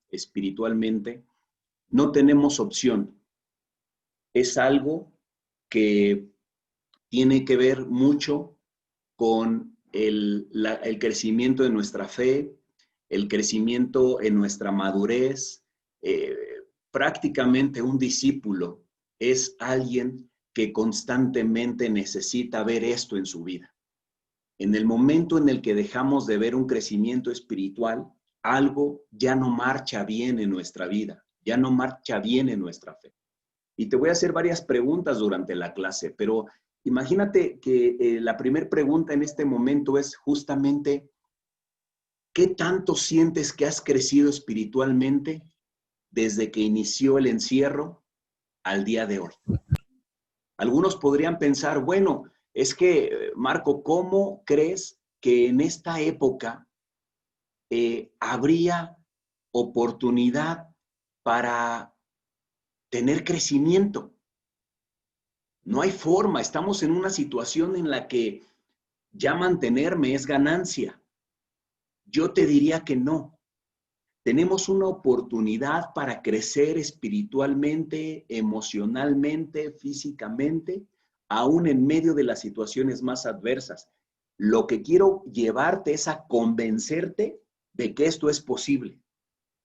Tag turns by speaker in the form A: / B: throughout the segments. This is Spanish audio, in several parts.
A: espiritualmente, no tenemos opción. Es algo que tiene que ver mucho con el crecimiento de nuestra fe, el crecimiento en nuestra madurez. Prácticamente un discípulo es alguien que constantemente necesita ver esto en su vida. En el momento en el que dejamos de ver un crecimiento espiritual, algo ya no marcha bien en nuestra vida, ya no marcha bien en nuestra fe. Y te voy a hacer varias preguntas durante la clase, pero imagínate que la primera pregunta en este momento es justamente, ¿qué tanto sientes que has crecido espiritualmente desde que inició el encierro al día de hoy? Algunos podrían pensar, bueno, es que, Marco, ¿cómo crees que en esta época habría oportunidad para tener crecimiento? No hay forma, estamos en una situación en la que ya mantenerme es ganancia. Yo te diría que no. Tenemos una oportunidad para crecer espiritualmente, emocionalmente, físicamente, aún en medio de las situaciones más adversas. Lo que quiero llevarte es a convencerte de que esto es posible.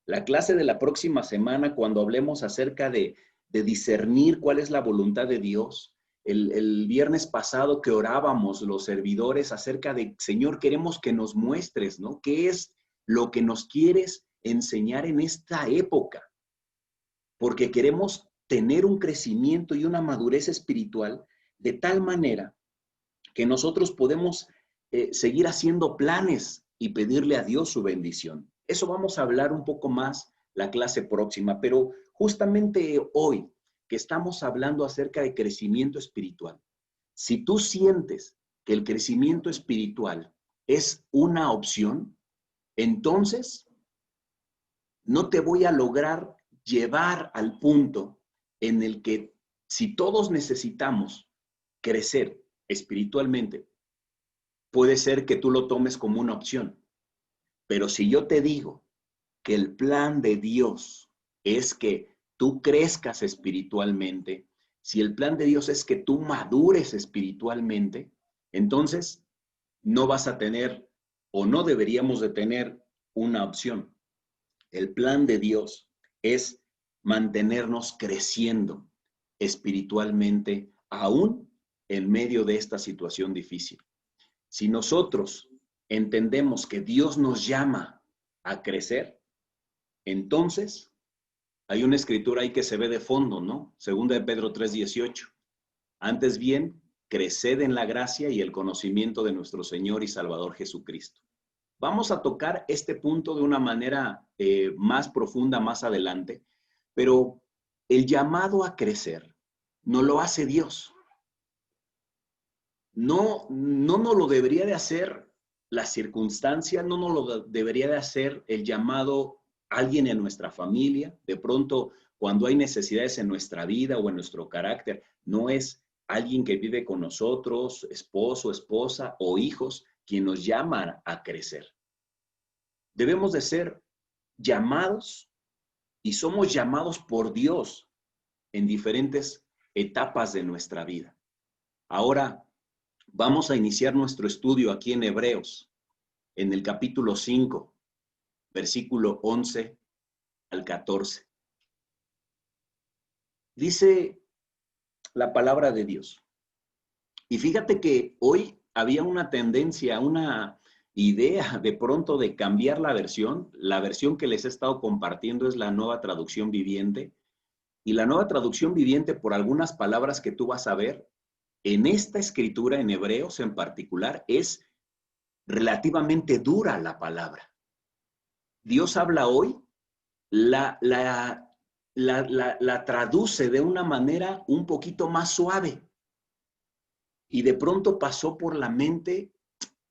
A: La clase de la próxima semana, cuando hablemos acerca de discernir cuál es la voluntad de Dios, el viernes pasado que orábamos los servidores acerca de, Señor, queremos que nos muestres, ¿no? ¿Qué es lo que nos quieres enseñar en esta época? Porque queremos tener un crecimiento y una madurez espiritual de tal manera que nosotros podemos seguir haciendo planes y pedirle a Dios su bendición. Eso vamos a hablar un poco más la clase próxima, pero justamente hoy que estamos hablando acerca de crecimiento espiritual, si tú sientes que el crecimiento espiritual es una opción, entonces no te voy a lograr llevar al punto en el que si todos necesitamos crecer espiritualmente, puede ser que tú lo tomes como una opción. Pero si yo te digo que el plan de Dios es que tú crezcas espiritualmente, si el plan de Dios es que tú madures espiritualmente, entonces no vas a tener o no deberíamos de tener una opción. El plan de Dios es mantenernos creciendo espiritualmente aún en medio de esta situación difícil. Si nosotros entendemos que Dios nos llama a crecer, entonces hay una escritura ahí que se ve de fondo, ¿no? Segunda de Pedro 3:18. Antes bien, creced en la gracia y el conocimiento de nuestro Señor y Salvador Jesucristo. Vamos a tocar este punto de una manera más profunda más adelante, pero el llamado a crecer no lo hace Dios. No nos lo debería de hacer la circunstancia, no nos lo debería de hacer el llamado alguien en nuestra familia. De pronto, cuando hay necesidades en nuestra vida o en nuestro carácter, no es alguien que vive con nosotros, esposo, esposa o hijos, quien nos llama a crecer. Debemos de ser llamados y somos llamados por Dios en diferentes etapas de nuestra vida. Ahora, vamos a iniciar nuestro estudio aquí en Hebreos, en el capítulo 5, versículo 11 al 14. Dice la palabra de Dios. Y fíjate que hoy había una tendencia, una idea de pronto de cambiar la versión. La versión que les he estado compartiendo es la Nueva Traducción Viviente. Y la Nueva Traducción Viviente, por algunas palabras que tú vas a ver, en esta escritura, en Hebreos en particular, es relativamente dura la palabra. Dios habla hoy, la traduce de una manera un poquito más suave. Y de pronto pasó por la mente,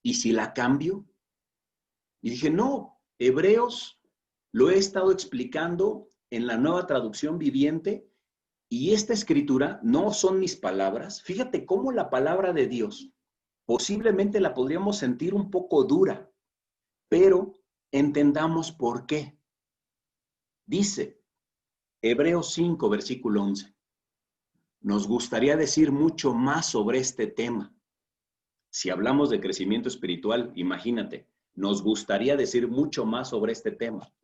A: ¿y si la cambio? Y dije, no, Hebreos lo he estado explicando en la Nueva Traducción Viviente y esta escritura no son mis palabras. Fíjate cómo la palabra de Dios posiblemente la podríamos sentir un poco dura, pero entendamos por qué. Dice, Hebreos 5, versículo 11. Nos gustaría decir mucho más sobre este tema. Si hablamos de crecimiento espiritual, imagínate, nos gustaría decir mucho más sobre este tema,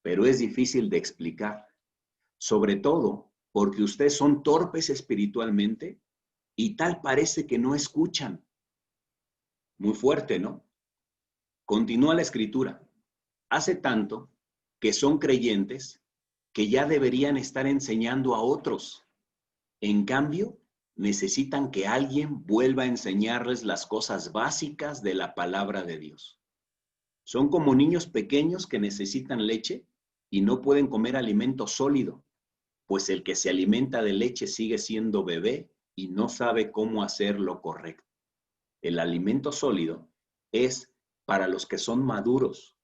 A: pero es difícil de explicar. Sobre todo porque ustedes son torpes espiritualmente y tal parece que no escuchan. Muy fuerte, ¿no? Continúa la escritura. Hace tanto que son creyentes que ya deberían estar enseñando a otros. En cambio, necesitan que alguien vuelva a enseñarles las cosas básicas de la palabra de Dios. Son como niños pequeños que necesitan leche y no pueden comer alimento sólido, pues el que se alimenta de leche sigue siendo bebé y no sabe cómo hacer lo correcto. El alimento sólido es para los que son maduros,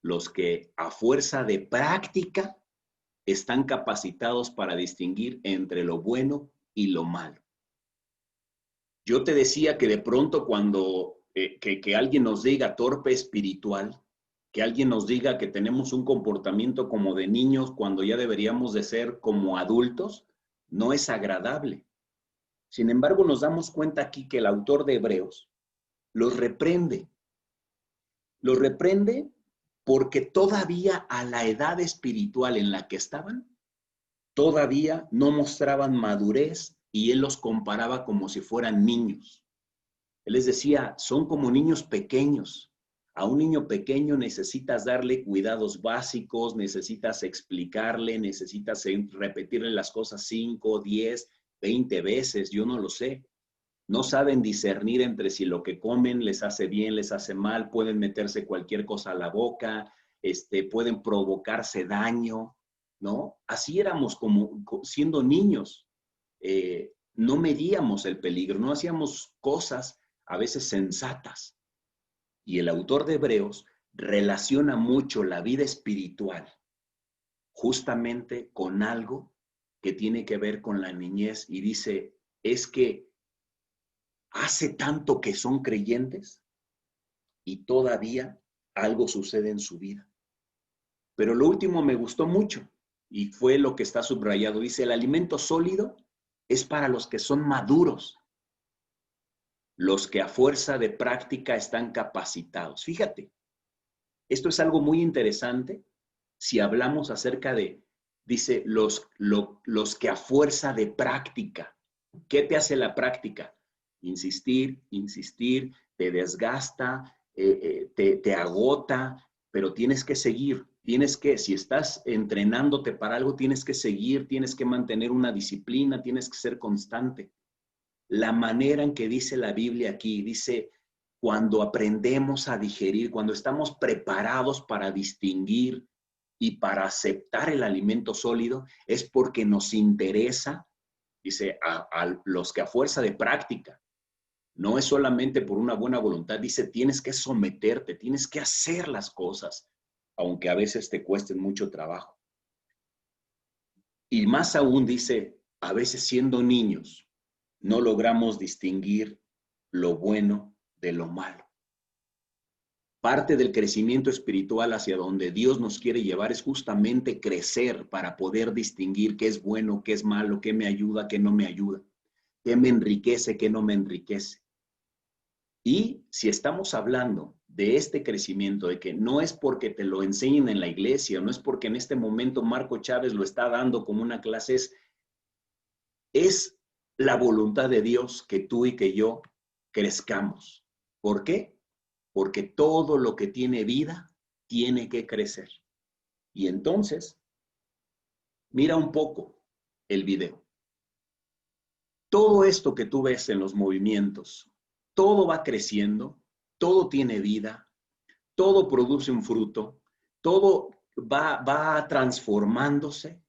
A: los que a fuerza de práctica están capacitados para distinguir entre lo bueno y lo malo. Yo te decía que de pronto cuando que alguien nos diga torpe espiritual, que alguien nos diga que tenemos un comportamiento como de niños cuando ya deberíamos de ser como adultos, no es agradable. Sin embargo, nos damos cuenta aquí que el autor de Hebreos los reprende. Los reprende porque todavía a la edad espiritual en la que estaban, todavía no mostraban madurez y él los comparaba como si fueran niños. Él les decía, son como niños pequeños. A un niño pequeño necesitas darle cuidados básicos, necesitas explicarle, necesitas repetirle las cosas 5, 10, 20 veces, yo no lo sé. No saben discernir entre si lo que comen les hace bien, les hace mal, pueden meterse cualquier cosa a la boca, pueden provocarse daño, ¿no? Así éramos como siendo niños. No medíamos el peligro, no hacíamos cosas a veces sensatas. Y el autor de Hebreos relaciona mucho la vida espiritual justamente con algo que tiene que ver con la niñez y dice, es que hace tanto que son creyentes y todavía algo sucede en su vida. Pero lo último me gustó mucho y fue lo que está subrayado. Dice, el alimento sólido es para los que son maduros, los que a fuerza de práctica están capacitados. Fíjate, esto es algo muy interesante si hablamos acerca de, dice, los que a fuerza de práctica. ¿Qué te hace la práctica? Insistir, insistir, te desgasta, te agota, pero tienes que seguir. Tienes que, si estás entrenándote para algo, tienes que seguir, tienes que mantener una disciplina, tienes que ser constante. La manera en que dice la Biblia aquí, dice, cuando aprendemos a digerir, cuando estamos preparados para distinguir y para aceptar el alimento sólido, es porque nos interesa, dice, a los que a fuerza de práctica, no es solamente por una buena voluntad, dice, tienes que someterte, tienes que hacer las cosas, aunque a veces te cuesten mucho trabajo. Y más aún dice, a veces siendo niños, no logramos distinguir lo bueno de lo malo. Parte del crecimiento espiritual hacia donde Dios nos quiere llevar es justamente crecer para poder distinguir qué es bueno, qué es malo, qué me ayuda, qué no me ayuda, qué me enriquece, qué no me enriquece. Y si estamos hablando de este crecimiento, de que no es porque te lo enseñen en la iglesia, no es porque en este momento Marco Chávez lo está dando como una clase, es la voluntad de Dios que tú y que yo crezcamos. ¿Por qué? Porque todo lo que tiene vida tiene que crecer. Y entonces, mira un poco el video. Todo esto que tú ves en los movimientos, todo va creciendo, todo tiene vida, todo produce un fruto, todo va transformándose.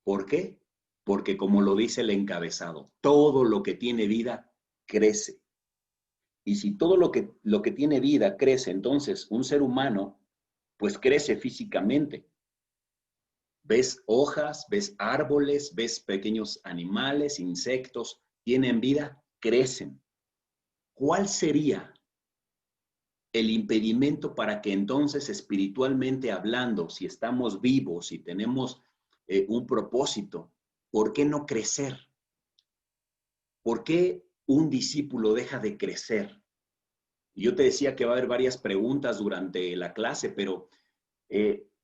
A: ¿Por qué? Porque como lo dice el encabezado, todo lo que tiene vida crece. Y si todo lo que tiene vida crece, entonces un ser humano, pues crece físicamente. Ves hojas, ves árboles, ves pequeños animales, insectos, tienen vida, crecen. ¿Cuál sería el impedimento para que entonces espiritualmente hablando, si estamos vivos, si tenemos un propósito, ¿por qué no crecer? ¿Por qué un discípulo deja de crecer? Yo te decía que va a haber varias preguntas durante la clase, pero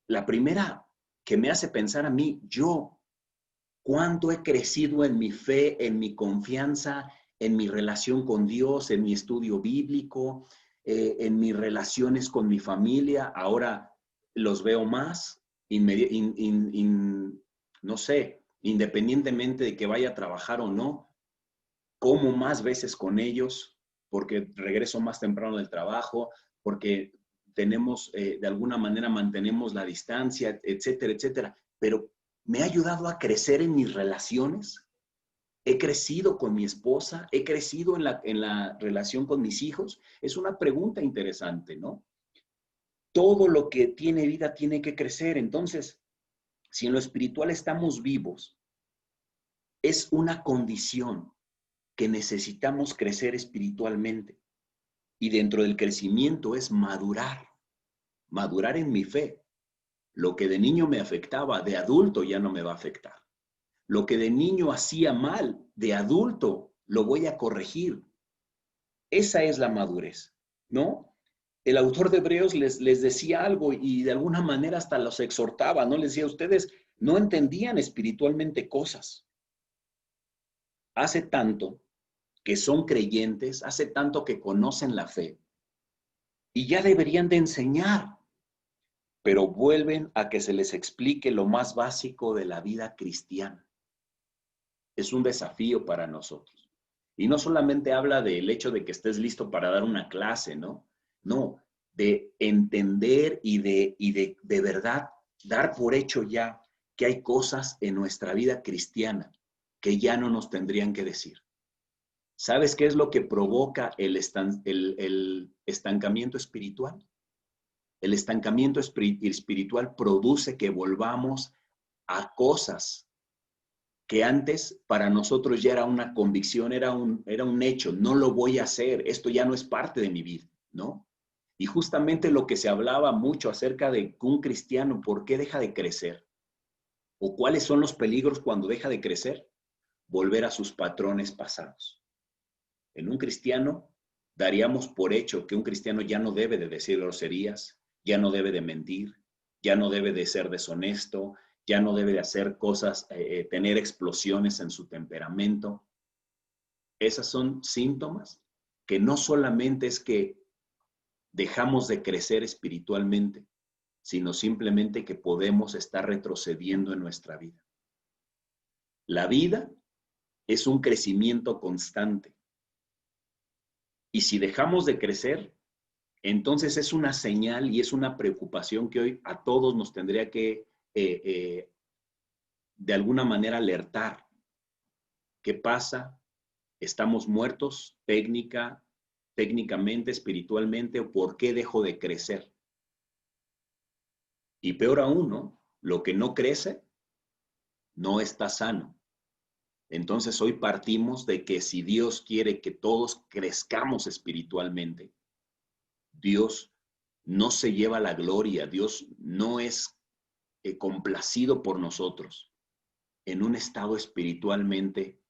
A: la primera que me hace pensar a mí, yo, ¿cuánto he crecido en mi fe, en mi confianza, en mi relación con Dios, en mi estudio bíblico, en mis relaciones con mi familia? Ahora los veo más, no sé, independientemente de que vaya a trabajar o no, como más veces con ellos, porque regreso más temprano del trabajo, porque tenemos, de alguna manera mantenemos la distancia, etcétera, etcétera. Pero me ha ayudado a crecer en mis relaciones. He crecido con mi esposa, he crecido en la relación con mis hijos. Es una pregunta interesante, ¿no? Todo lo que tiene vida tiene que crecer. Entonces, si en lo espiritual estamos vivos, es una condición que necesitamos crecer espiritualmente. Y dentro del crecimiento es madurar, madurar en mi fe. Lo que de niño me afectaba, de adulto ya no me va a afectar. Lo que de niño hacía mal, de adulto lo voy a corregir. Esa es la madurez, ¿no? El autor de Hebreos les decía algo y de alguna manera hasta los exhortaba, ¿no? Les decía, ustedes no entendían espiritualmente cosas. Hace tanto que son creyentes, hace tanto que conocen la fe y ya deberían de enseñar, pero vuelven a que se les explique lo más básico de la vida cristiana. Es un desafío para nosotros. Y no solamente habla del hecho de que estés listo para dar una clase, ¿no? No, de entender y de verdad dar por hecho ya que hay cosas en nuestra vida cristiana que ya no nos tendrían que decir. ¿Sabes qué es lo que provoca el estancamiento espiritual? El estancamiento espiritual produce que volvamos a cosas que antes para nosotros ya era una convicción, era un hecho, no lo voy a hacer, esto ya no es parte de mi vida, ¿no? Y justamente lo que se hablaba mucho acerca de un cristiano, ¿por qué deja de crecer? ¿O cuáles son los peligros cuando deja de crecer? Volver a sus patrones pasados. En un cristiano, daríamos por hecho que un cristiano ya no debe de decir groserías, ya no debe de mentir, ya no debe de ser deshonesto, ya no debe de hacer cosas, tener explosiones en su temperamento. Esas son síntomas que no solamente es que dejamos de crecer espiritualmente, sino simplemente que podemos estar retrocediendo en nuestra vida. La vida es un crecimiento constante. Y si dejamos de crecer, entonces es una señal y es una preocupación que hoy a todos nos tendría que de alguna manera alertar. ¿Qué pasa? ¿Estamos muertos técnicamente, espiritualmente? ¿O por qué dejo de crecer? Y peor aún, ¿no? Lo que no crece no está sano. Entonces hoy partimos de que si Dios quiere que todos crezcamos espiritualmente, Dios no se lleva la gloria, Dios no es complacido por nosotros en un estado espiritualmente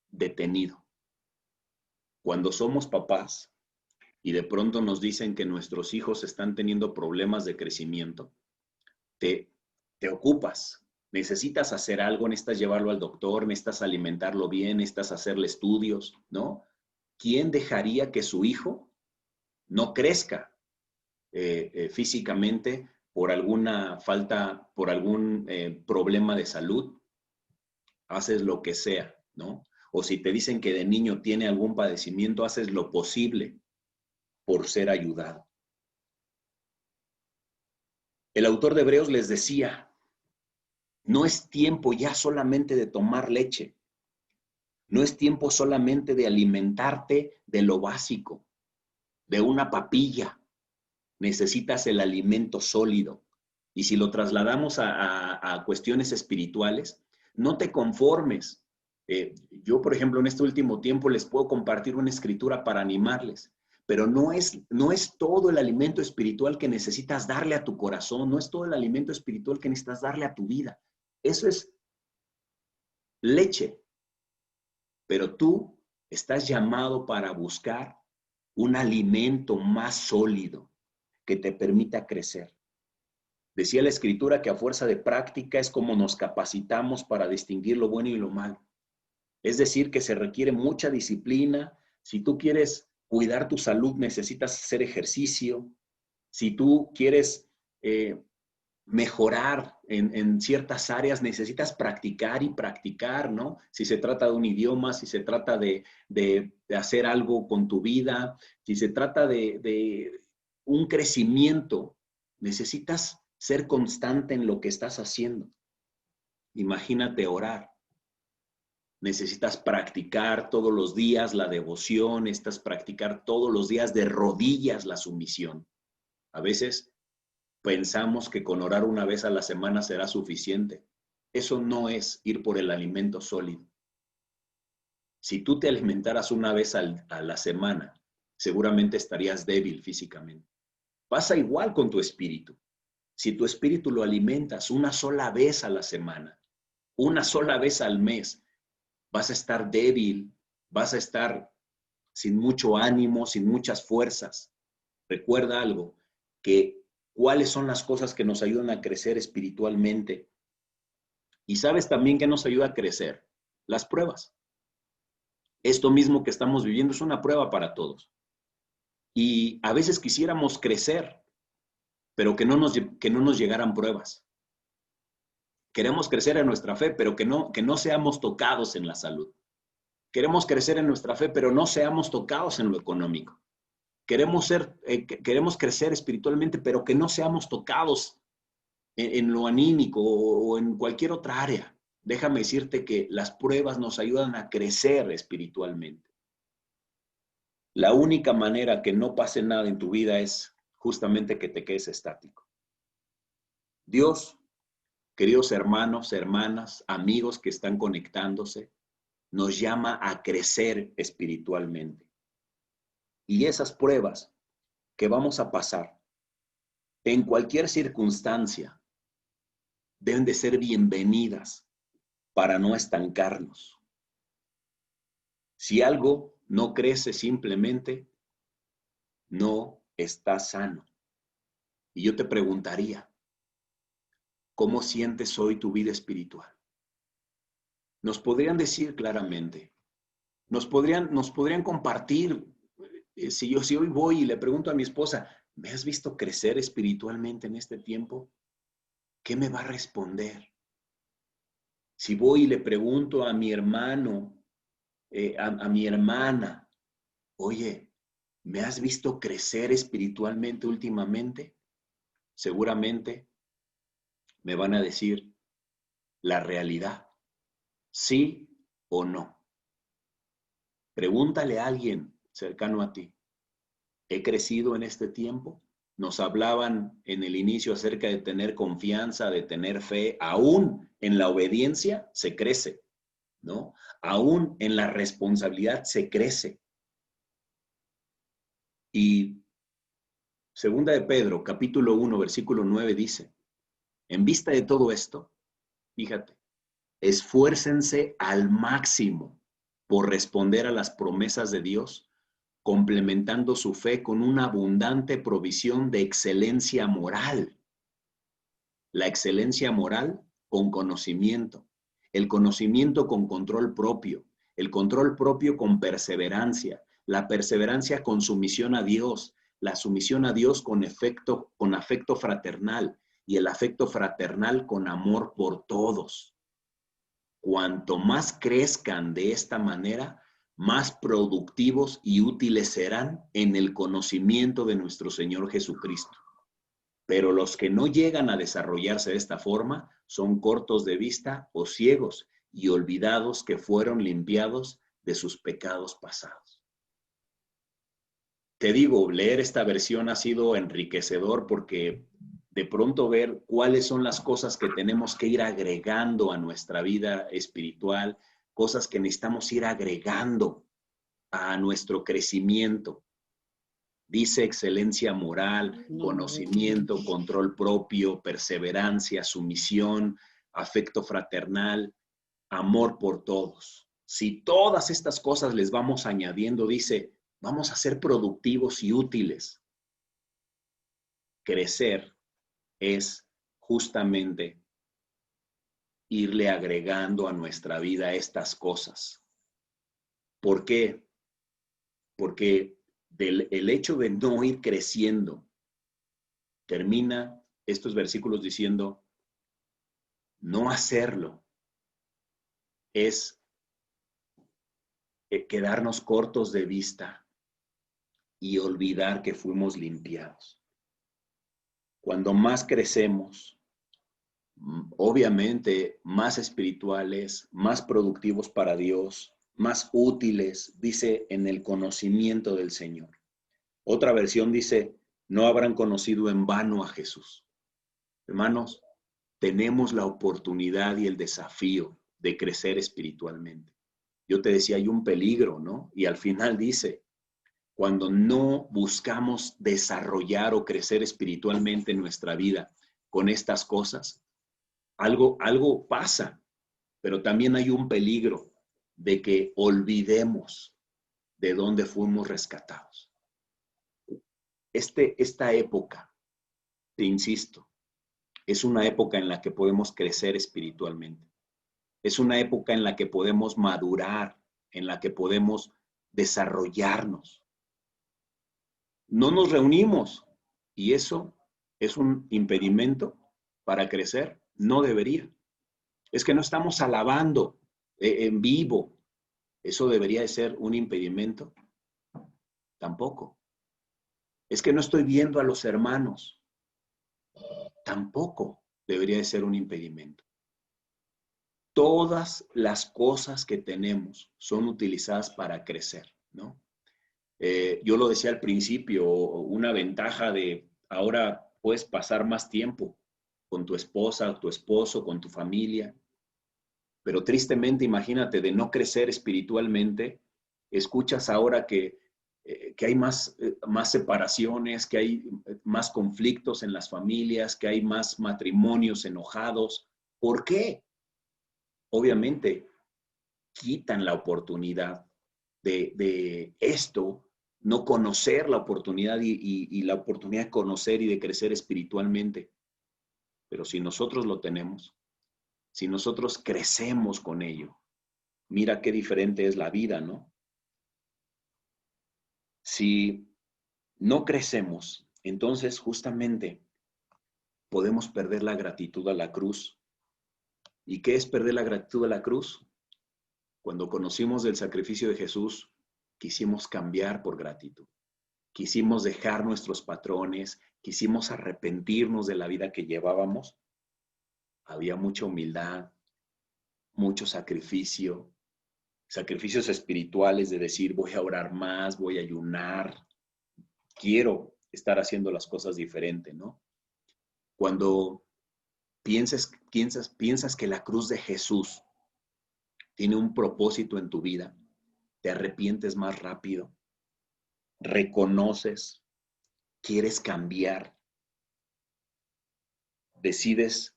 A: detenido. Cuando somos papás y de pronto nos dicen que nuestros hijos están teniendo problemas de crecimiento, te ocupas, necesitas hacer algo, necesitas llevarlo al doctor, necesitas alimentarlo bien, necesitas hacerle estudios, ¿no? ¿Quién dejaría que su hijo no crezca físicamente por alguna falta, por algún problema de salud? Haces lo que sea, ¿no? O si te dicen que de niño tiene algún padecimiento, haces lo posible por ser ayudado. El autor de Hebreos les decía, no es tiempo ya solamente de tomar leche, no es tiempo solamente de alimentarte de lo básico, de una papilla. Necesitas el alimento sólido. Y si lo trasladamos a cuestiones espirituales, no te conformes. Yo, por ejemplo, en este último tiempo les puedo compartir una escritura para animarles. pero no es todo el alimento espiritual que necesitas darle a tu corazón, no es todo el alimento espiritual que necesitas darle a tu vida. Eso es leche, pero tú estás llamado para buscar un alimento más sólido que te permita crecer. Decía la Escritura que a fuerza de práctica es como nos capacitamos para distinguir lo bueno y lo malo. Es decir, que se requiere mucha disciplina. Si tú quieres cuidar tu salud, necesitas hacer ejercicio. Si tú quieres mejorar en ciertas áreas, necesitas practicar y practicar, ¿no? Si se trata de un idioma, si se trata de hacer algo con tu vida, si se trata de un crecimiento, necesitas ser constante en lo que estás haciendo. Imagínate orar. Necesitas practicar todos los días la devoción, necesitas practicar todos los días de rodillas la sumisión. A veces pensamos que con orar una vez a la semana será suficiente. Eso no es ir por el alimento sólido. Si tú te alimentaras una vez a la semana, seguramente estarías débil físicamente. Pasa igual con tu espíritu. Si tu espíritu lo alimentas una sola vez a la semana, una sola vez al mes, vas a estar débil, vas a estar sin mucho ánimo, sin muchas fuerzas. Recuerda algo, que cuáles son las cosas que nos ayudan a crecer espiritualmente. Y sabes también que nos ayuda a crecer, las pruebas. Esto mismo que estamos viviendo es una prueba para todos. Y a veces quisiéramos crecer, pero que no nos llegaran pruebas. Queremos crecer en nuestra fe, pero que no seamos tocados en la salud. Queremos crecer en nuestra fe, pero no seamos tocados en lo económico. Queremos crecer espiritualmente, pero que no seamos tocados en lo anímico o en cualquier otra área. Déjame decirte que las pruebas nos ayudan a crecer espiritualmente. La única manera que no pase nada en tu vida es justamente que te quedes estático. Dios, queridos hermanos, hermanas, amigos que están conectándose, nos llama a crecer espiritualmente. Y esas pruebas que vamos a pasar en cualquier circunstancia deben de ser bienvenidas para no estancarnos. Si algo no crece, simplemente no está sano. Y yo te preguntaría, ¿cómo sientes hoy tu vida espiritual? Nos podrían decir claramente, nos podrían compartir. Si hoy voy y le pregunto a mi esposa, ¿me has visto crecer espiritualmente en este tiempo? ¿Qué me va a responder? Si voy y le pregunto a mi hermano, a mi hermana, oye, ¿me has visto crecer espiritualmente últimamente? Seguramente me van a decir la realidad, sí o no. Pregúntale a alguien cercano a ti, ¿he crecido en este tiempo? Nos hablaban en el inicio acerca de tener confianza, de tener fe. Aún en la obediencia se crece, ¿no? Aún en la responsabilidad se crece. Y segunda de Pedro, capítulo 1, versículo 9 dice, en vista de todo esto, fíjate, esfuércense al máximo por responder a las promesas de Dios, complementando su fe con una abundante provisión de excelencia moral. La excelencia moral con conocimiento, el conocimiento con control propio, el control propio con perseverancia, la perseverancia con sumisión a Dios, la sumisión a Dios con afecto fraternal y el afecto fraternal con amor por todos. Cuanto más crezcan de esta manera, más productivos y útiles serán en el conocimiento de nuestro Señor Jesucristo. Pero los que no llegan a desarrollarse de esta forma son cortos de vista o ciegos y olvidados que fueron limpiados de sus pecados pasados. Te digo, leer esta versión ha sido enriquecedor porque de pronto ver cuáles son las cosas que tenemos que ir agregando a nuestra vida espiritual, cosas que necesitamos ir agregando a nuestro crecimiento. Dice excelencia moral, conocimiento, control propio, perseverancia, sumisión, afecto fraternal, amor por todos. Si todas estas cosas les vamos añadiendo, dice, vamos a ser productivos y útiles. Crecer es justamente irle agregando a nuestra vida estas cosas. ¿Por qué? Porque el hecho de no ir creciendo, termina estos versículos diciendo, no hacerlo es quedarnos cortos de vista y olvidar que fuimos limpiados. Cuando más crecemos, obviamente más espirituales, más productivos para Dios, más útiles, dice, en el conocimiento del Señor. Otra versión dice, no habrán conocido en vano a Jesús. Hermanos, tenemos la oportunidad y el desafío de crecer espiritualmente. Yo te decía, hay un peligro, ¿no? Y al final dice, cuando no buscamos desarrollar o crecer espiritualmente en nuestra vida con estas cosas, algo pasa, pero también hay un peligro de que olvidemos de dónde fuimos rescatados. Esta época, te insisto, es una época en la que podemos crecer espiritualmente. Es una época en la que podemos madurar, en la que podemos desarrollarnos. No nos reunimos y eso es un impedimento para crecer. No debería. Es que no estamos alabando en vivo. ¿Eso debería de ser un impedimento? Tampoco. Es que no estoy viendo a los hermanos. Tampoco debería de ser un impedimento. Todas las cosas que tenemos son utilizadas para crecer, ¿no? Yo lo decía al principio, una ventaja de ahora puedes pasar más tiempo con tu esposa, tu esposo, con tu familia, pero tristemente imagínate de no crecer espiritualmente, escuchas ahora que hay más separaciones, que hay más conflictos en las familias, que hay más matrimonios enojados. ¿Por qué? Obviamente quitan la oportunidad de esto, no conocer la oportunidad y la oportunidad de conocer y de crecer espiritualmente. Pero si nosotros lo tenemos, si nosotros crecemos con ello, mira qué diferente es la vida, ¿no? Si no crecemos, entonces justamente podemos perder la gratitud a la cruz. ¿Y qué es perder la gratitud a la cruz? Cuando conocimos el sacrificio de Jesús, quisimos cambiar por gratitud. Quisimos dejar nuestros patrones, quisimos arrepentirnos de la vida que llevábamos. Había mucha humildad, mucho sacrificio, sacrificios espirituales de decir, voy a orar más, voy a ayunar, quiero estar haciendo las cosas diferente, ¿no? Cuando piensas que la cruz de Jesús tiene un propósito en tu vida, te arrepientes más rápido, reconoces, quieres cambiar, decides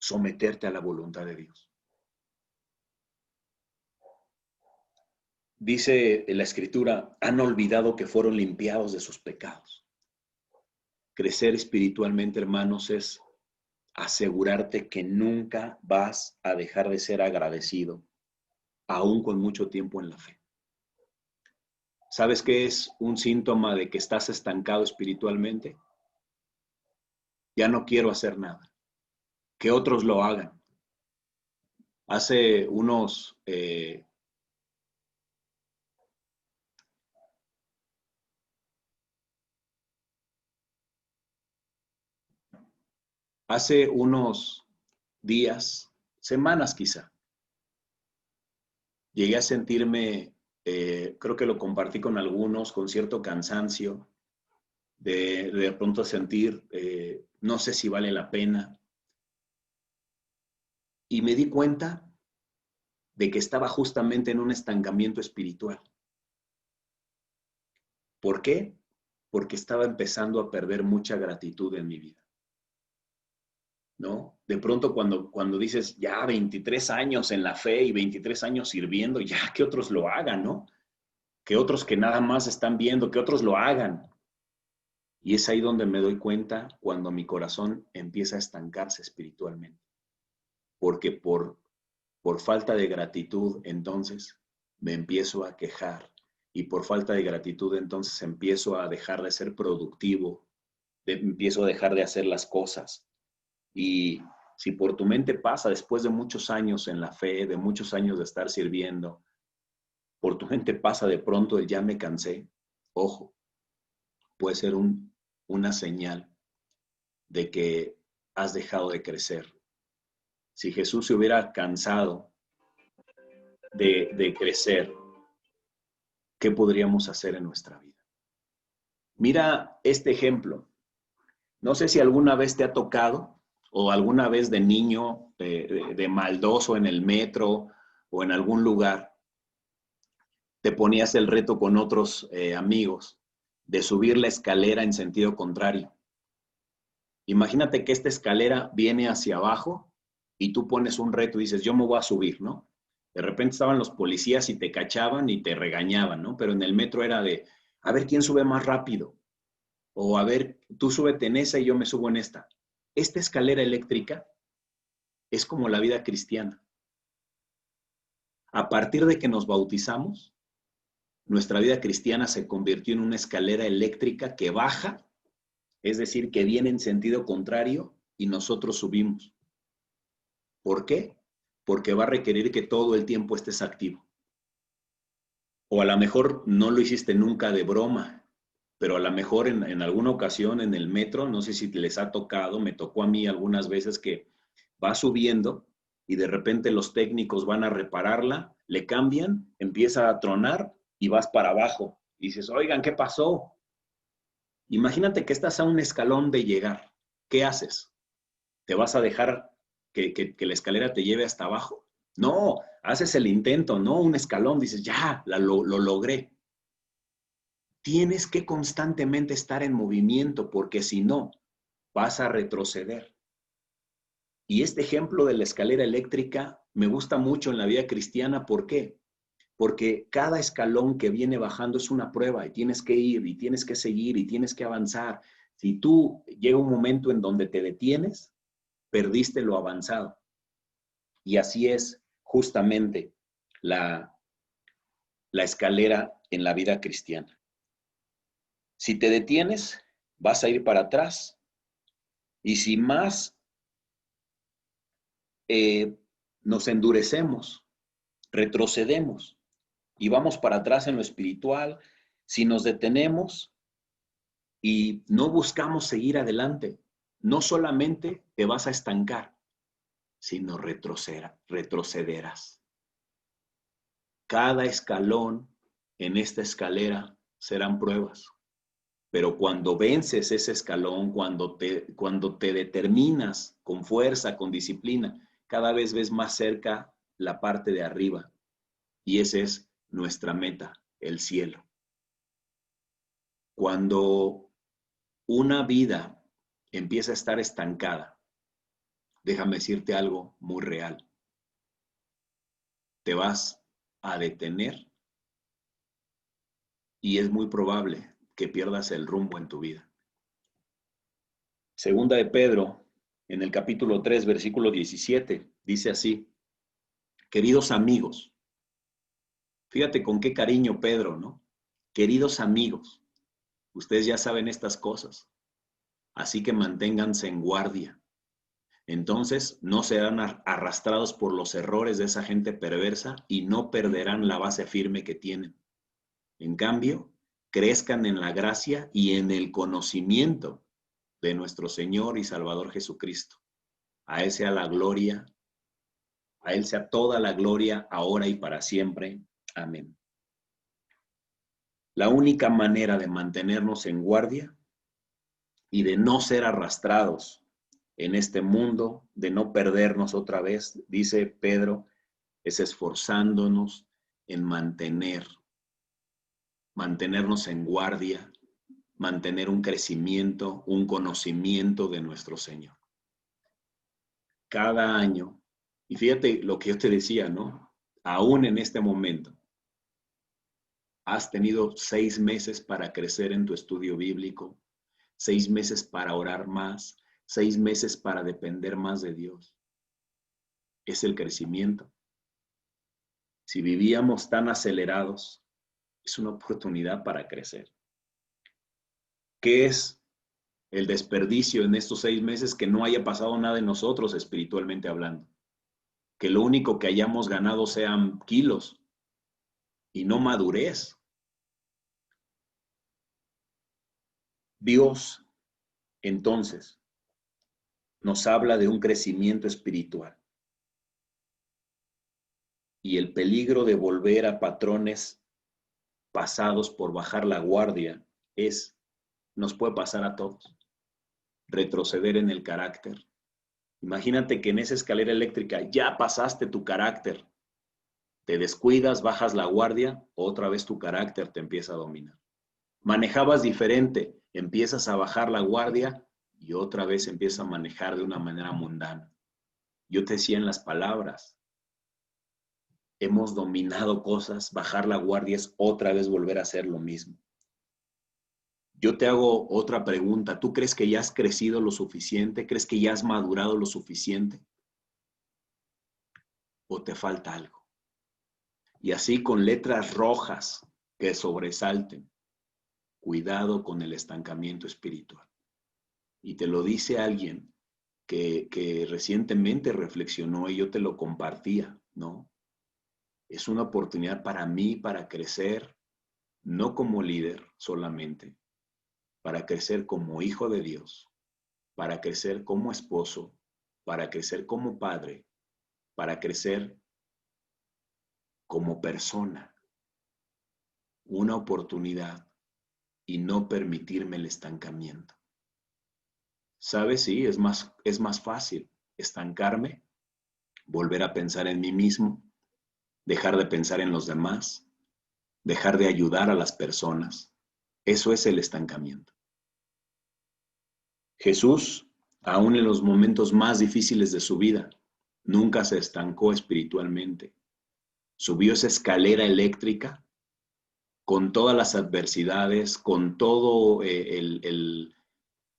A: someterte a la voluntad de Dios. Dice la Escritura, han olvidado que fueron limpiados de sus pecados. Crecer espiritualmente, hermanos, es asegurarte que nunca vas a dejar de ser agradecido, aún con mucho tiempo en la fe. ¿Sabes qué es un síntoma de que estás estancado espiritualmente? Ya no quiero hacer nada. Que otros lo hagan. Hace unos días, semanas quizá, llegué a sentirme, creo que lo compartí con algunos, con cierto cansancio, de pronto sentir, no sé si vale la pena. Y me di cuenta de que estaba justamente en un estancamiento espiritual. ¿Por qué? Porque estaba empezando a perder mucha gratitud en mi vida, ¿no? De pronto cuando dices, ya 23 años en la fe y 23 años sirviendo, ya que otros lo hagan, ¿no? Que otros que nada más están viendo, que otros lo hagan. Y es ahí donde me doy cuenta cuando mi corazón empieza a estancarse espiritualmente. Porque por falta de gratitud, entonces me empiezo a quejar. Y por falta de gratitud, entonces empiezo a dejar de ser productivo, empiezo a dejar de hacer las cosas. Y si por tu mente pasa después de muchos años en la fe, de muchos años de estar sirviendo, por tu mente pasa de pronto el ya me cansé, ojo, puede ser una señal de que has dejado de crecer. Si Jesús se hubiera cansado de crecer, ¿qué podríamos hacer en nuestra vida? Mira este ejemplo. No sé si alguna vez te ha tocado o alguna vez de niño, de maldoso en el metro o en algún lugar, te ponías el reto con otros amigos de subir la escalera en sentido contrario. Imagínate que esta escalera viene hacia abajo y tú pones un reto y dices, yo me voy a subir, ¿no? De repente estaban los policías y te cachaban y te regañaban, ¿no? Pero en el metro era de, a ver quién sube más rápido. O a ver, tú súbete en esa y yo me subo en esta. Esta escalera eléctrica es como la vida cristiana. A partir de que nos bautizamos, nuestra vida cristiana se convirtió en una escalera eléctrica que baja, es decir, que viene en sentido contrario y nosotros subimos. ¿Por qué? Porque va a requerir que todo el tiempo estés activo. O a lo mejor no lo hiciste nunca de broma, pero a lo mejor en alguna ocasión en el metro, no sé si les ha tocado, me tocó a mí algunas veces que va subiendo y de repente los técnicos van a repararla, le cambian, empieza a tronar y vas para abajo. Y dices, oigan, ¿qué pasó? Imagínate que estás a un escalón de llegar. ¿Qué haces? ¿Te vas a dejar que la escalera te lleve hasta abajo? No, haces el intento, ¿no? Un escalón, dices, ya, lo logré. Tienes que constantemente estar en movimiento porque si no, vas a retroceder. Y este ejemplo de la escalera eléctrica me gusta mucho en la vida cristiana. ¿Por qué? Porque cada escalón que viene bajando es una prueba y tienes que ir y tienes que seguir y tienes que avanzar. Si tú llega un momento en donde te detienes, perdiste lo avanzado. Y así es justamente la escalera en la vida cristiana. Si te detienes, vas a ir para atrás. Y si más nos endurecemos, retrocedemos y vamos para atrás en lo espiritual, si nos detenemos y no buscamos seguir adelante, no solamente te vas a estancar, sino retrocederás. Cada escalón en esta escalera serán pruebas, pero cuando vences ese escalón, cuando te determinas con fuerza, con disciplina, cada vez ves más cerca la parte de arriba. Y esa es nuestra meta, el cielo. Cuando una vida empieza a estar estancada, déjame decirte algo muy real. Te vas a detener y es muy probable que pierdas el rumbo en tu vida. Segunda de Pedro, en el capítulo 3, versículo 17, dice así, queridos amigos, fíjate con qué cariño Pedro, ¿no? Queridos amigos, ustedes ya saben estas cosas, así que manténganse en guardia. Entonces no serán arrastrados por los errores de esa gente perversa y no perderán la base firme que tienen. En cambio, crezcan en la gracia y en el conocimiento de nuestro Señor y Salvador Jesucristo. A Él sea la gloria, a Él sea toda la gloria, ahora y para siempre. Amén. La única manera de mantenernos en guardia y de no ser arrastrados en este mundo, de no perdernos otra vez, dice Pedro, es esforzándonos en mantenernos en guardia, mantener un crecimiento, un conocimiento de nuestro Señor. Cada año, y fíjate lo que yo te decía, ¿no? Aún en este momento, has tenido 6 meses para crecer en tu estudio bíblico, 6 meses para orar más, 6 meses para depender más de Dios. Es el crecimiento. Si vivíamos tan acelerados, es una oportunidad para crecer. ¿Qué es el desperdicio en estos 6 meses? Que no haya pasado nada en nosotros espiritualmente hablando. Que lo único que hayamos ganado sean kilos y no madurez. Dios, entonces, nos habla de un crecimiento espiritual. Y el peligro de volver a patrones pasados por bajar la guardia nos puede pasar a todos. Retroceder en el carácter. Imagínate que en esa escalera eléctrica ya pasaste tu carácter. Te descuidas, bajas la guardia, otra vez tu carácter te empieza a dominar. Manejabas diferente, empiezas a bajar la guardia y otra vez empiezas a manejar de una manera mundana. Yo te decía en las palabras, hemos dominado cosas, bajar la guardia es otra vez volver a hacer lo mismo. Yo te hago otra pregunta. ¿Tú crees que ya has crecido lo suficiente? ¿Crees que ya has madurado lo suficiente? ¿O te falta algo? Y así con letras rojas que sobresalten. Cuidado con el estancamiento espiritual. Y te lo dice alguien que recientemente reflexionó y yo te lo compartía, ¿no? Es una oportunidad para mí para crecer, no como líder solamente, para crecer como hijo de Dios, para crecer como esposo, para crecer como padre, para crecer como persona. Una oportunidad y no permitirme el estancamiento. ¿Sabes? Sí, es más fácil estancarme, volver a pensar en mí mismo, dejar de pensar en los demás, dejar de ayudar a las personas. Eso es el estancamiento. Jesús, aún en los momentos más difíciles de su vida, nunca se estancó espiritualmente. Subió esa escalera eléctrica con todas las adversidades, con todo el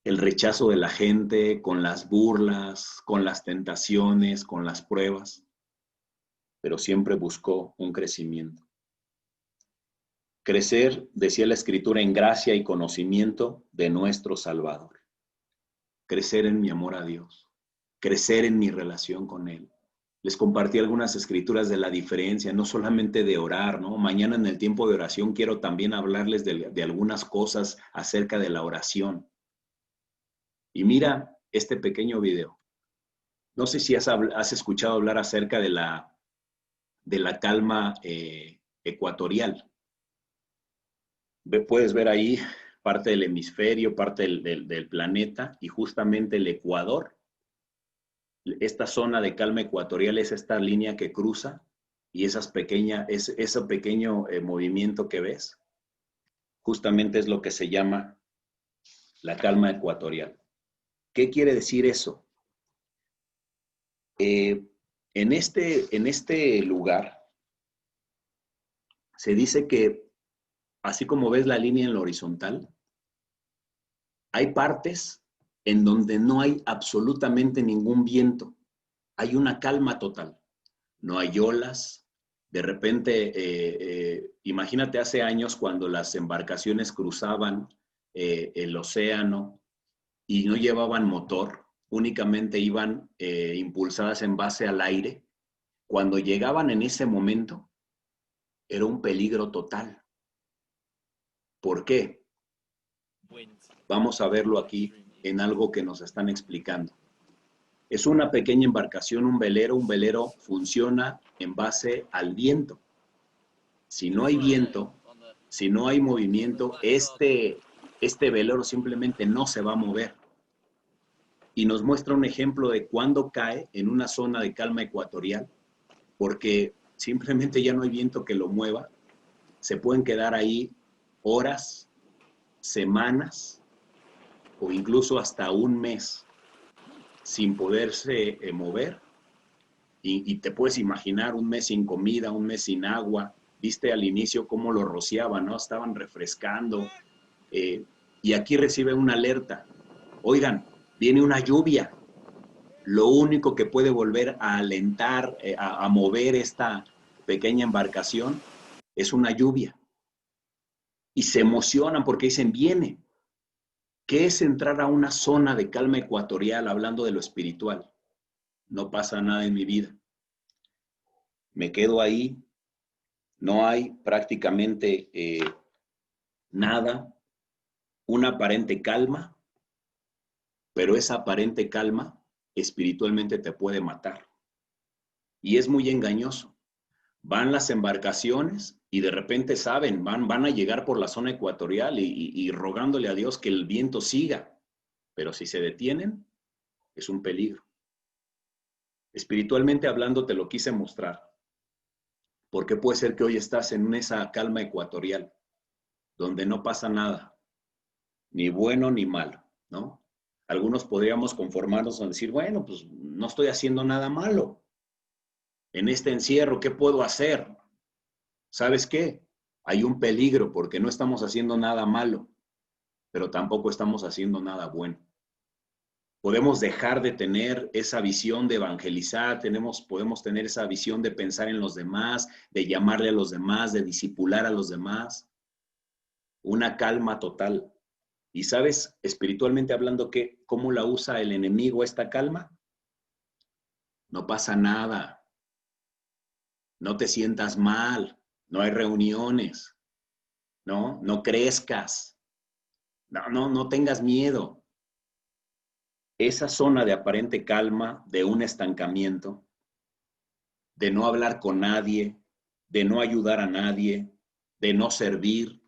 A: rechazo de la gente, con las burlas, con las tentaciones, con las pruebas, pero siempre buscó un crecimiento. Crecer, decía la Escritura, en gracia y conocimiento de nuestro Salvador. Crecer en mi amor a Dios, crecer en mi relación con Él. Les compartí algunas escrituras de la diferencia, no solamente de orar, ¿no? Mañana en el tiempo de oración quiero también hablarles de algunas cosas acerca de la oración. Y mira este pequeño video. No sé si has escuchado hablar acerca de la calma ecuatorial. Puedes ver ahí parte del hemisferio, parte del planeta, y justamente el Ecuador, esta zona de calma ecuatorial es esta línea que cruza, y ese pequeño movimiento que ves, justamente es lo que se llama la calma ecuatorial. ¿Qué quiere decir eso? En este lugar se dice que, así como ves la línea en la horizontal, hay partes en donde no hay absolutamente ningún viento. Hay una calma total. No hay olas. De repente, imagínate hace años cuando las embarcaciones cruzaban el océano y no llevaban motor, únicamente iban impulsadas en base al aire. Cuando llegaban en ese momento, era un peligro total. ¿Por qué? Vamos a verlo aquí en algo que nos están explicando. Es una pequeña embarcación, un velero funciona en base al viento. Si no hay viento, si no hay movimiento, este velero simplemente no se va a mover. Y nos muestra un ejemplo de cuando cae en una zona de calma ecuatorial, porque simplemente ya no hay viento que lo mueva, se pueden quedar ahí horas, semanas o incluso hasta un mes sin poderse mover. Y te puedes imaginar un mes sin comida, un mes sin agua. Viste al inicio cómo lo rociaban, ¿no? Estaban refrescando. Y aquí reciben una alerta. Oigan, viene una lluvia. Lo único que puede volver a alentar, a mover esta pequeña embarcación es una lluvia. Y se emocionan porque dicen, viene. ¿Qué es entrar a una zona de calma ecuatorial hablando de lo espiritual? No pasa nada en mi vida. Me quedo ahí, no hay prácticamente nada, una aparente calma, pero esa aparente calma espiritualmente te puede matar. Y es muy engañoso. Van las embarcaciones y de repente saben, van a llegar por la zona ecuatorial y rogándole a Dios que el viento siga. Pero si se detienen, es un peligro. Espiritualmente hablando, te lo quise mostrar. Porque puede ser que hoy estás en esa calma ecuatorial, donde no pasa nada, ni bueno ni malo, ¿no? Algunos podríamos conformarnos a decir, bueno, pues no estoy haciendo nada malo. En este encierro, ¿qué puedo hacer? ¿Sabes qué? Hay un peligro porque no estamos haciendo nada malo, pero tampoco estamos haciendo nada bueno. Podemos dejar de tener esa visión de evangelizar, podemos tener esa visión de pensar en los demás, de llamarle a los demás, de discipular a los demás. Una calma total. ¿Y sabes, espiritualmente hablando, cómo la usa el enemigo esta calma? No pasa nada. No te sientas mal. No hay reuniones. ¿No? No crezcas. No tengas miedo. Esa zona de aparente calma, de un estancamiento, de no hablar con nadie, de no ayudar a nadie, de no servir,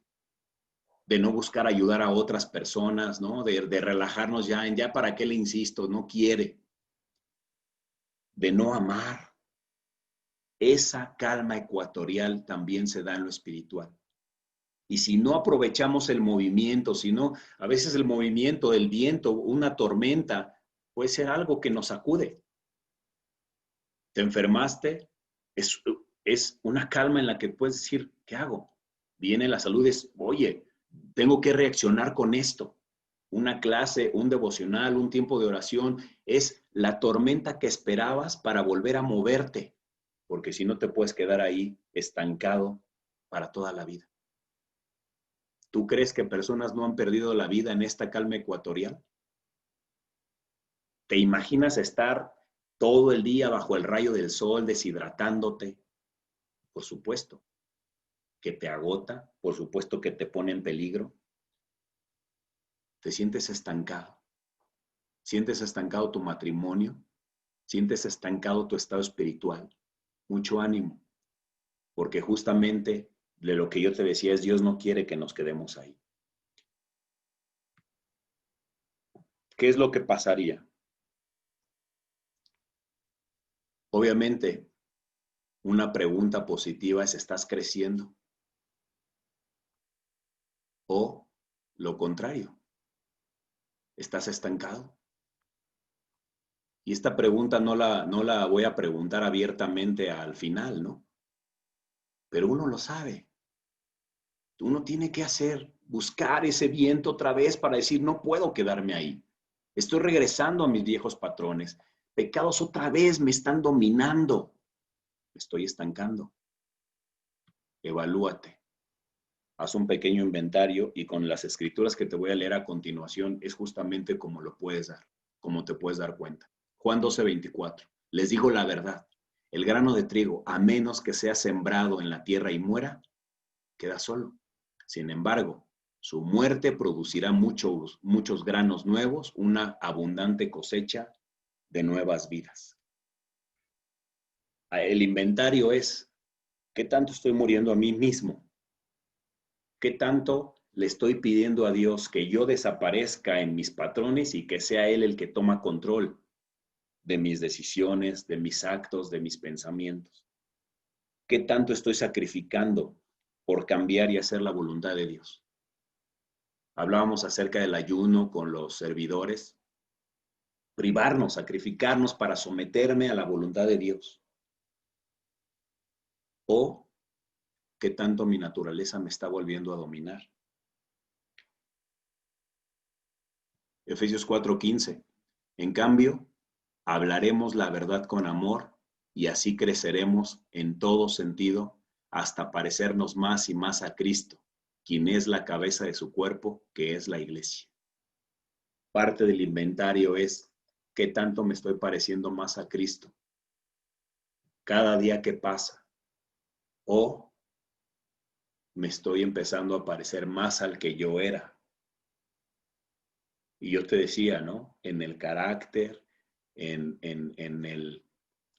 A: de no buscar ayudar a otras personas, ¿no? De relajarnos ya para qué le insisto, no quiere, de no amar. Esa calma ecuatorial también se da en lo espiritual. Y si no aprovechamos el movimiento, si no, a veces el movimiento, el viento, una tormenta, puede ser algo que nos sacude. Te enfermaste, es una calma en la que puedes decir, ¿qué hago? Viene la salud, oye, tengo que reaccionar con esto. Una clase, un devocional, un tiempo de oración, es la tormenta que esperabas para volver a moverte, porque si no te puedes quedar ahí estancado para toda la vida. ¿Tú crees que personas no han perdido la vida en esta calma ecuatorial? ¿Te imaginas estar todo el día bajo el rayo del sol deshidratándote? Por supuesto que te agota, por supuesto que te pone en peligro. Te sientes estancado. Sientes estancado tu matrimonio, sientes estancado tu estado espiritual. Mucho ánimo, porque justamente de lo que yo te decía es Dios no quiere que nos quedemos ahí. ¿Qué es lo que pasaría? Obviamente, una pregunta positiva es, ¿estás creciendo? O lo contrario, ¿estás estancado? Y esta pregunta no la voy a preguntar abiertamente al final, ¿no? Pero uno lo sabe. Uno tiene que buscar ese viento otra vez para decir, no puedo quedarme ahí. Estoy regresando a mis viejos patrones. Pecados otra vez me están dominando. Me estoy estancando. Evalúate. Haz un pequeño inventario y con las escrituras que te voy a leer a continuación es justamente como lo puedes dar, como te puedes dar cuenta. Juan 12:24. Les digo la verdad. El grano de trigo, a menos que sea sembrado en la tierra y muera, queda solo. Sin embargo, su muerte producirá muchos granos nuevos, una abundante cosecha de nuevas vidas. El inventario es, ¿qué tanto estoy muriendo a mí mismo? ¿Qué tanto le estoy pidiendo a Dios que yo desaparezca en mis patrones y que sea Él el que toma control de mis decisiones, de mis actos, de mis pensamientos? ¿Qué tanto estoy sacrificando por cambiar y hacer la voluntad de Dios? Hablábamos acerca del ayuno con los servidores. Privarnos, sacrificarnos para someterme a la voluntad de Dios. O qué tanto mi naturaleza me está volviendo a dominar. Efesios 4:15. En cambio, hablaremos la verdad con amor y así creceremos en todo sentido hasta parecernos más y más a Cristo, quien es la cabeza de su cuerpo, que es la iglesia. Parte del inventario es qué tanto me estoy pareciendo más a Cristo cada día que pasa, o me estoy empezando a parecer más al que yo era. Y yo te decía, ¿no? En el carácter, en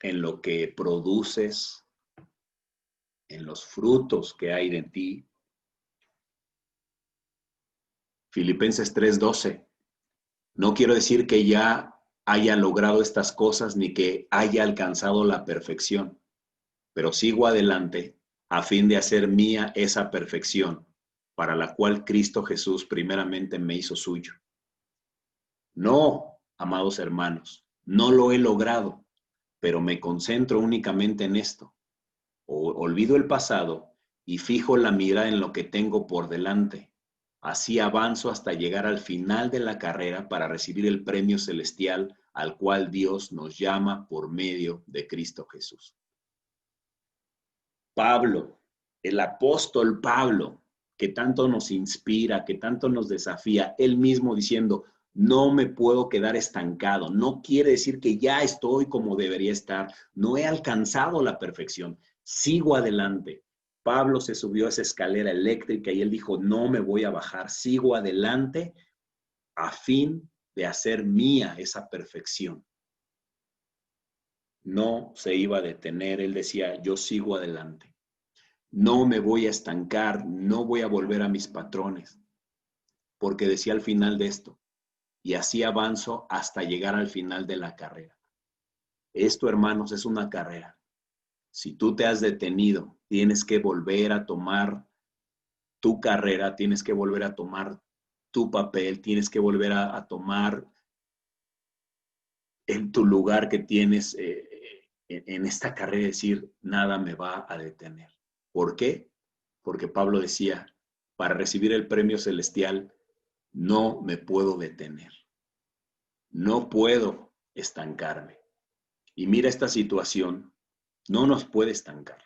A: lo que produces, en los frutos que hay de ti. Filipenses 3:12. No quiero decir que ya haya logrado estas cosas ni que haya alcanzado la perfección, pero sigo adelante a fin de hacer mía esa perfección, para la cual Cristo Jesús primeramente me hizo suyo. No, amados hermanos, no lo he logrado, pero me concentro únicamente en esto. Olvido el pasado y fijo la mirada en lo que tengo por delante. Así avanzo hasta llegar al final de la carrera para recibir el premio celestial al cual Dios nos llama por medio de Cristo Jesús. Pablo, el apóstol Pablo, que tanto nos inspira, que tanto nos desafía, él mismo diciendo, no me puedo quedar estancado, no quiere decir que ya estoy como debería estar, no he alcanzado la perfección, sigo adelante. Pablo se subió a esa escalera eléctrica y él dijo, no me voy a bajar, sigo adelante a fin de hacer mía esa perfección. No se iba a detener, él decía, yo sigo adelante. No me voy a estancar, no voy a volver a mis patrones, porque decía al final de esto, y así avanzo hasta llegar al final de la carrera. Esto, hermanos, es una carrera. Si tú te has detenido, tienes que volver a tomar tu carrera, tienes que volver a tomar tu papel, tienes que volver a tomar en tu lugar que tienes en esta carrera y decir, nada me va a detener. ¿Por qué? Porque Pablo decía, para recibir el premio celestial, no me puedo detener. No puedo estancarme. Y mira esta situación, no nos puede estancar.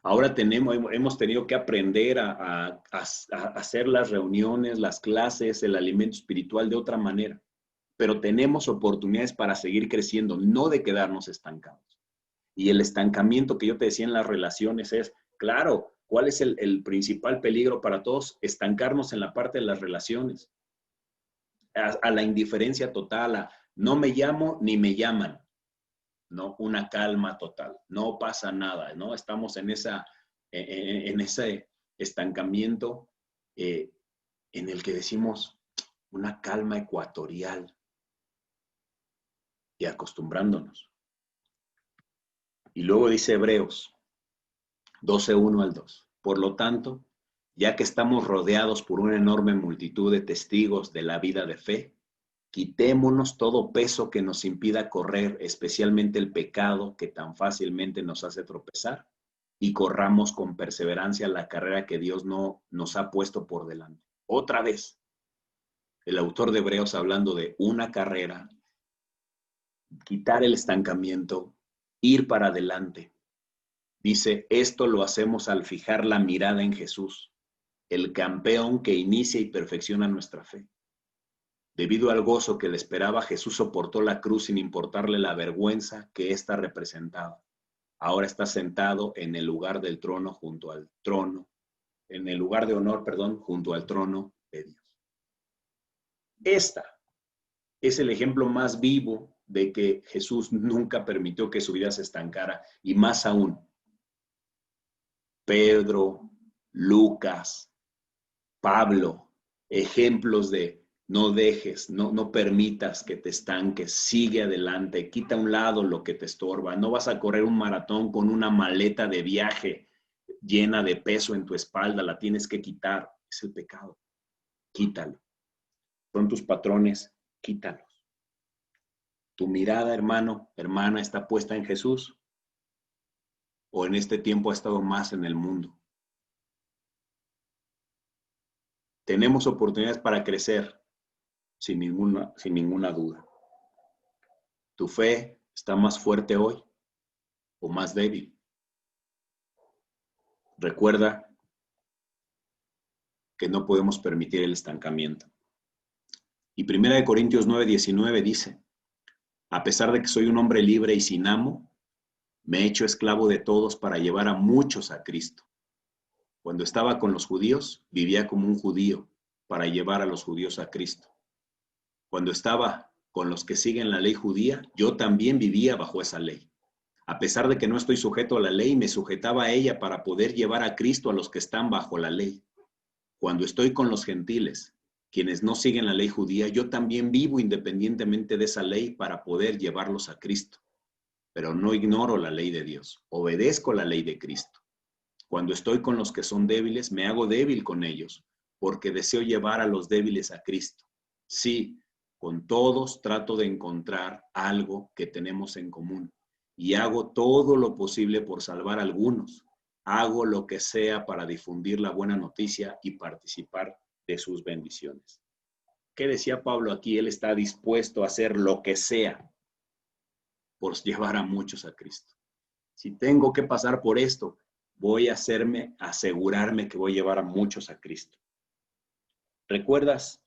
A: Ahora hemos tenido que aprender a hacer las reuniones, las clases, el alimento espiritual de otra manera. Pero tenemos oportunidades para seguir creciendo, no de quedarnos estancados. Y el estancamiento que yo te decía en las relaciones es, claro, ¿cuál es el principal peligro para todos? Estancarnos en la parte de las relaciones. A la indiferencia total, a no me llamo ni me llaman, ¿no? Una calma total, no pasa nada, ¿no? Estamos en ese estancamiento en el que decimos una calma ecuatorial y acostumbrándonos. Y luego dice Hebreos 12:1-2. Por lo tanto, ya que estamos rodeados por una enorme multitud de testigos de la vida de fe, quitémonos todo peso que nos impida correr, especialmente el pecado que tan fácilmente nos hace tropezar, y corramos con perseverancia la carrera que Dios no nos ha puesto por delante. Otra vez, el autor de Hebreos hablando de una carrera, quitar el estancamiento, ir para adelante. Dice, esto lo hacemos al fijar la mirada en Jesús, el campeón que inicia y perfecciona nuestra fe. Debido al gozo que le esperaba, Jesús soportó la cruz sin importarle la vergüenza que ésta representaba. Ahora está sentado en el lugar del trono junto al trono, en el lugar de honor, perdón, junto al trono de Dios. Esta es el ejemplo más vivo de que Jesús nunca permitió que su vida se estancara, y más aún, Pedro, Lucas, Pablo, ejemplos de no dejes, no permitas que te estanques, sigue adelante, quita a un lado lo que te estorba. No vas a correr un maratón con una maleta de viaje llena de peso en tu espalda, la tienes que quitar, es el pecado. quítalo. Son tus patrones, quítalos. Tu mirada, hermano, hermana, está puesta en Jesús, o en este tiempo ha estado más en el mundo. Tenemos oportunidades para crecer, sin ninguna duda. ¿Tu fe está más fuerte hoy o más débil? Recuerda que no podemos permitir el estancamiento. Y 1 Corintios 9:19 dice, a pesar de que soy un hombre libre y sin amo, me he hecho esclavo de todos para llevar a muchos a Cristo. Cuando estaba con los judíos, vivía como un judío para llevar a los judíos a Cristo. Cuando estaba con los que siguen la ley judía, yo también vivía bajo esa ley. A pesar de que no estoy sujeto a la ley, me sujetaba a ella para poder llevar a Cristo a los que están bajo la ley. Cuando estoy con los gentiles, quienes no siguen la ley judía, yo también vivo independientemente de esa ley para poder llevarlos a Cristo. Pero no ignoro la ley de Dios, obedezco la ley de Cristo. Cuando estoy con los que son débiles, me hago débil con ellos, porque deseo llevar a los débiles a Cristo. Sí, con todos trato de encontrar algo que tenemos en común y hago todo lo posible por salvar a algunos. Hago lo que sea para difundir la buena noticia y participar de sus bendiciones. ¿Qué decía Pablo aquí? Él está dispuesto a hacer lo que sea por llevar a muchos a Cristo. Si tengo que pasar por esto, voy a asegurarme que voy a llevar a muchos a Cristo. ¿Recuerdas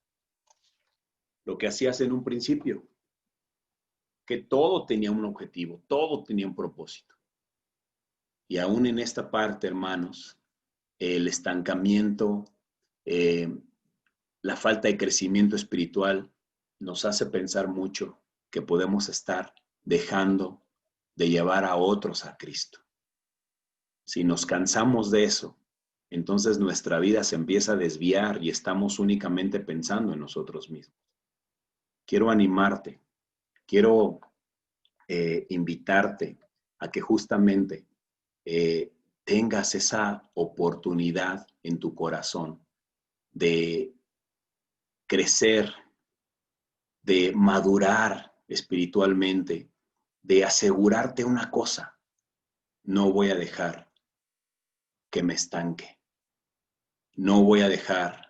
A: lo que hacías en un principio? Que todo tenía un objetivo, todo tenía un propósito. Y aún en esta parte, hermanos, el estancamiento, la falta de crecimiento espiritual nos hace pensar mucho que podemos estar dejando de llevar a otros a Cristo. Si nos cansamos de eso, entonces nuestra vida se empieza a desviar y estamos únicamente pensando en nosotros mismos. Quiero animarte, quiero invitarte a que justamente tengas esa oportunidad en tu corazón de crecer, de madurar espiritualmente, de asegurarte una cosa: no voy a dejar que me estanque. No voy a dejar